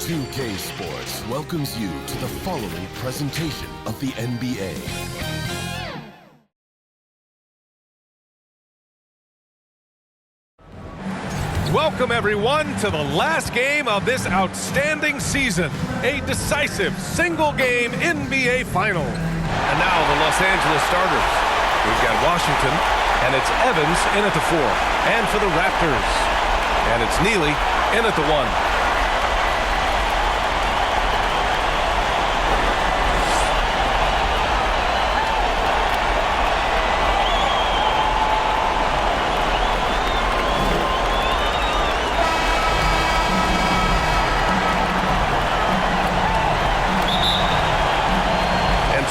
2K Sports welcomes you to the following presentation of the NBA. Welcome, everyone, to the last game of this outstanding season. A decisive single-game NBA Final. And now the Los Angeles starters. We've got Washington, and it's Evans in at the 4. And for the Raptors, and it's Neely in at the 1.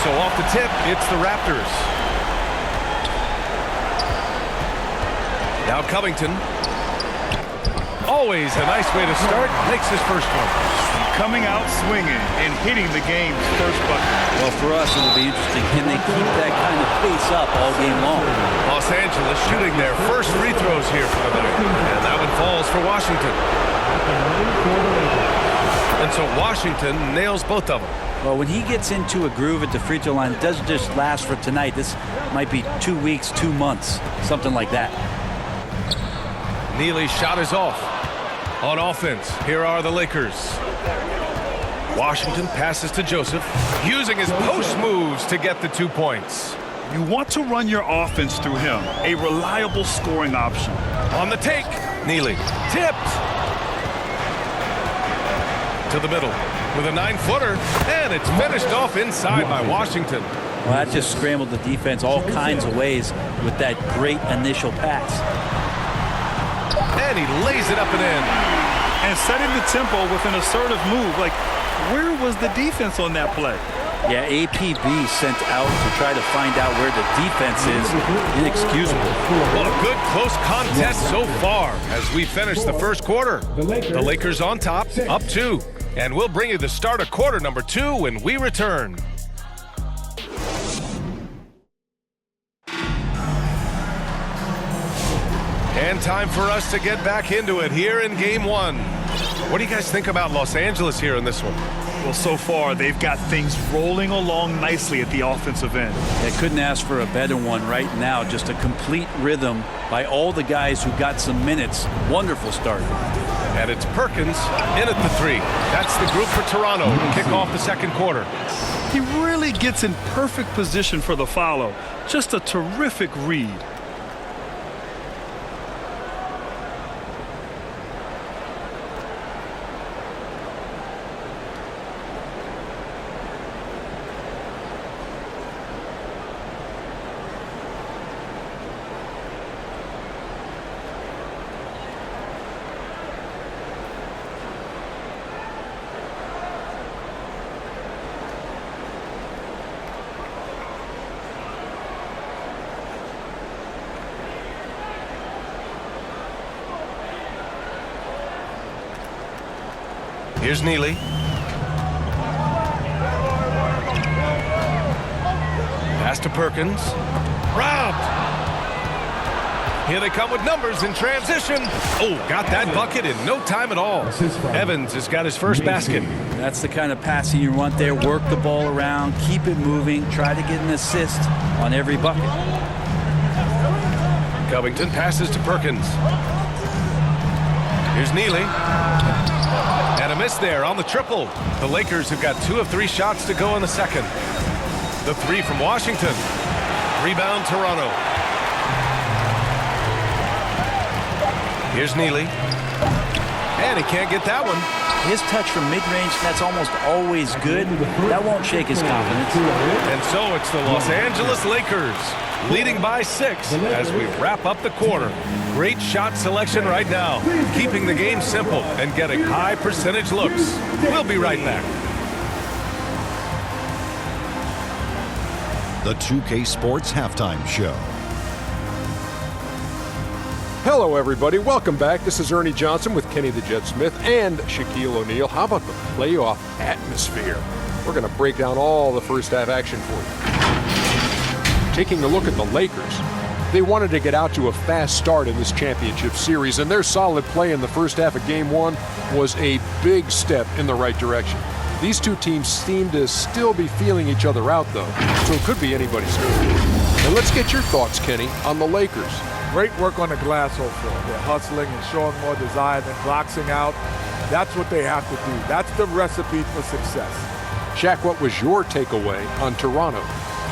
So off the tip, it's the Raptors. Now Covington. Always a nice way to start. Makes his first one. Coming out swinging and hitting the game's first bucket. Well, for us, it'll be interesting. Can they keep that kind of pace up all game long? Los Angeles shooting their first free throws here for the night. And that one falls for Washington. And so Washington nails both of them. Well, when he gets into a groove at the free throw line, it doesn't just last for tonight. This might be 2 weeks, 2 months, something like that. Neely's shot is off. On offense, here are the Lakers. Washington passes to Joseph, using his post moves to get the 2 points. You want to run your offense through him, a reliable scoring option. On the take, Neely tipped to the middle with a 9-footer, and it's finished off inside by Washington. Well, that just scrambled the defense all kinds of ways with that great initial pass. And he lays it up and in. And setting the tempo with an assertive move. Like, where was the defense on that play? Yeah, APB sent out to try to find out where the defense is. Inexcusable. Well, a good close contest so far as we finish the first quarter. The Lakers on top, up 2. And we'll bring you the start of quarter number 2 when we return. And time for us to get back into it here in game 1. What do you guys think about Los Angeles here in this one? Well, so far, they've got things rolling along nicely at the offensive end. They couldn't ask for a better one right now. Just a complete rhythm by all the guys who got some minutes. Wonderful start. And it's Perkins in at the 3. That's the group for Toronto to kick off the second quarter. He really gets in perfect position for the follow. Just a terrific read. Here's Neely. Pass to Perkins. Robbed. Here they come with numbers in transition. Oh, got that bucket in no time at all. Evans has got his first basket. That's the kind of passing you want there. Work the ball around, keep it moving, try to get an assist on every bucket. Covington passes to Perkins. Here's Neely. And a miss there on the triple. The Lakers have got 2 of 3 shots to go in the second. The 3 from Washington. Rebound Toronto. Here's Neely. And he can't get that one. His touch from mid-range, that's almost always good. That won't shake his confidence. And so it's the Los Angeles Lakers leading by 6 as we wrap up the quarter. Great shot selection right now, keeping the game simple and getting high percentage looks. We'll be right back. The 2K Sports Halftime Show. Hello, everybody. Welcome back. This is Ernie Johnson with Kenny the Jet Smith and Shaquille O'Neal. How about the playoff atmosphere? We're going to break down all the first half action for you. Taking a look at the Lakers. They wanted to get out to a fast start in this championship series, and their solid play in the first half of Game 1 was a big step in the right direction. These two teams seem to still be feeling each other out, though, so it could be anybody's game. And let's get your thoughts, Kenny, on the Lakers. Great work on the glass so far. They're hustling and showing more desire than boxing out. That's what they have to do. That's the recipe for success. Shaq, what was your takeaway on Toronto?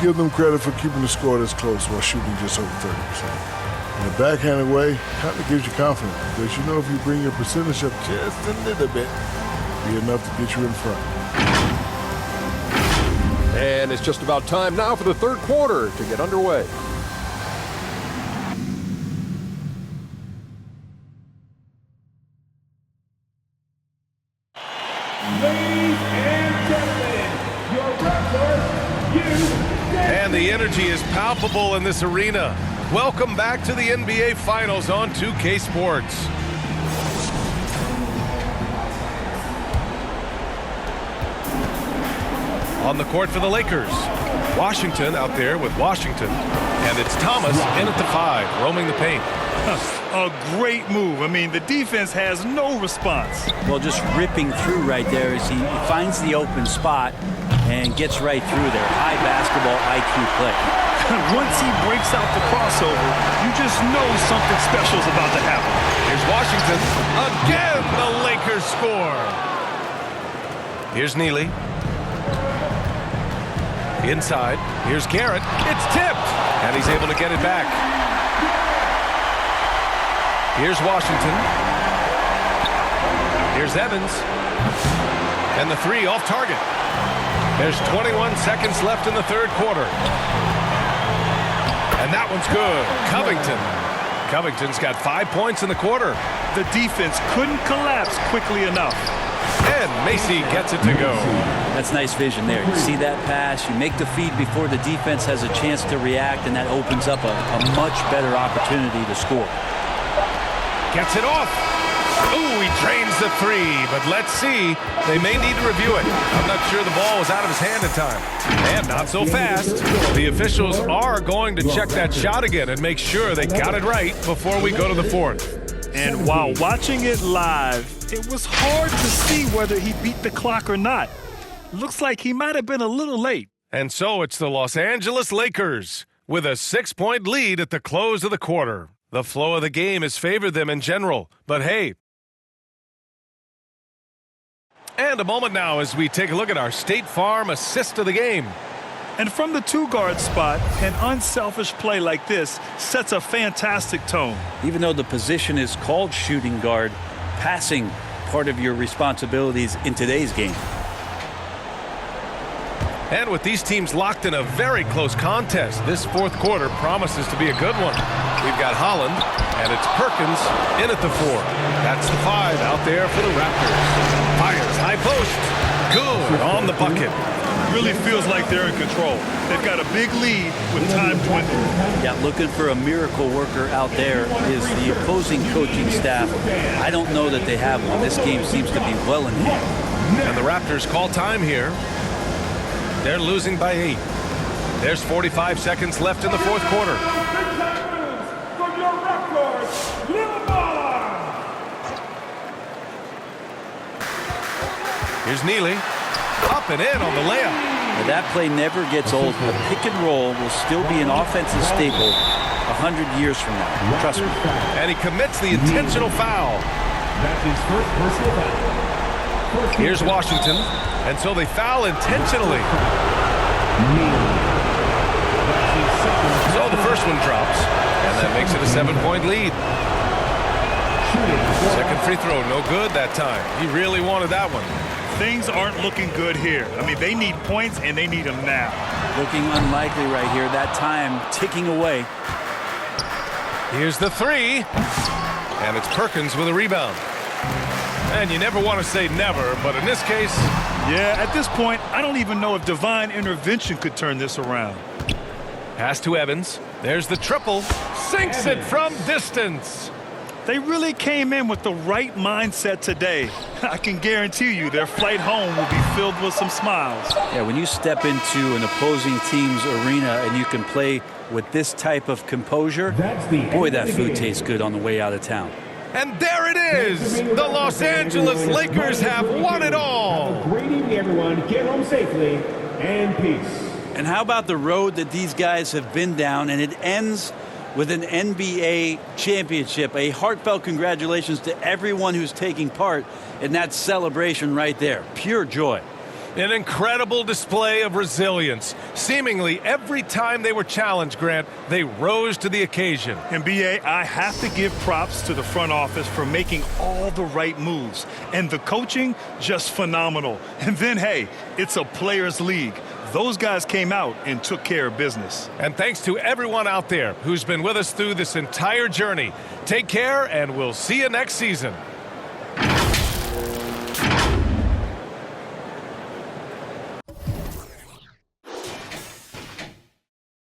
Give them credit for keeping the score this close while shooting just over 30%. In a backhanded way, kind of gives you confidence because you know if you bring your percentage up just a little bit, be enough to get you in front. And it's just about time now for the third quarter to get underway. And the energy is palpable in this arena. Welcome back to the NBA Finals on 2K Sports. On the court for the Lakers, Washington out there with Washington. And it's Thomas in at the 5, roaming the paint. A great move. I mean, the defense has no response. Well, just ripping through right there as he finds the open spot and gets right through there. High basketball IQ play. Once he breaks out the crossover, you just know something special is about to happen. Here's Washington. Again, the Lakers score. Here's Neely. Inside. Here's Garrett. It's tipped. And he's able to get it back. Here's Washington. Here's Evans. And the 3 off target. There's 21 seconds left in the third quarter. And that one's good. Covington's got 5 points in the quarter. The defense couldn't collapse quickly enough. And Macy gets it to go. That's nice vision there. You see that pass, you make the feed before the defense has a chance to react, and that opens up a much better opportunity to score. Gets it off. Ooh, he drains the 3, but let's see. They may need to review it. I'm not sure the ball was out of his hand at time. And not so fast. The officials are going to check that shot again and make sure they got it right before we go to the fourth. And while watching it live, it was hard to see whether he beat the clock or not. Looks like he might have been a little late. And so it's the Los Angeles Lakers with a 6-point lead at the close of the quarter. The flow of the game has favored them in general, but hey. And a moment now as we take a look at our State Farm assist of the game. And from the 2-guard spot, an unselfish play like this sets a fantastic tone. Even though the position is called shooting guard, passing part of your responsibilities in today's game. And with these teams locked in a very close contest, this fourth quarter promises to be a good one. We've got Holland, and it's Perkins in at the 4. That's the 5 out there for the Raptors. Fires high post. Good on the bucket. Really feels like they're in control. They've got a big lead with time dwindling. Yeah, looking for a miracle worker out there is the opposing coaching staff. I don't know that they have one. This game seems to be well in hand. And the Raptors call time here. They're losing by 8. There's 45 seconds left in the fourth quarter. Here's Neely. Up and in on the layup. Now that play never gets old. The pick and roll will still be an offensive staple 100 years from now. Trust me. And he commits the intentional foul. That's his first personal foul. Here's Washington. And so they foul intentionally. So the first one drops. And that makes it a 7-point lead. Second free throw, no good that time. He really wanted that one. Things aren't looking good here. I mean, they need points, and they need them now. Looking unlikely right here. That time ticking away. Here's the 3. And it's Perkins with a rebound. And you never want to say never, but in this case... Yeah, at this point, I don't even know if divine intervention could turn this around. Pass to Evans. There's the triple. Sinks it from distance. They really came in with the right mindset today. I can guarantee you their flight home will be filled with some smiles. Yeah, when you step into an opposing team's arena and you can play with this type of composure, boy, that food tastes good on the way out of town. And there it is! The Los Angeles Lakers have won it all! Great evening, everyone. Get home safely and peace. And how about the road that these guys have been down, and it ends with an NBA championship. A heartfelt congratulations to everyone who's taking part in that celebration right there. Pure joy. An incredible display of resilience. Seemingly every time they were challenged, Grant, they rose to the occasion. And BA, I have to give props to the front office for making all the right moves. And the coaching, just phenomenal. And then, hey, it's a players' league. Those guys came out and took care of business. And thanks to everyone out there who's been with us through this entire journey. Take care, and we'll see you next season.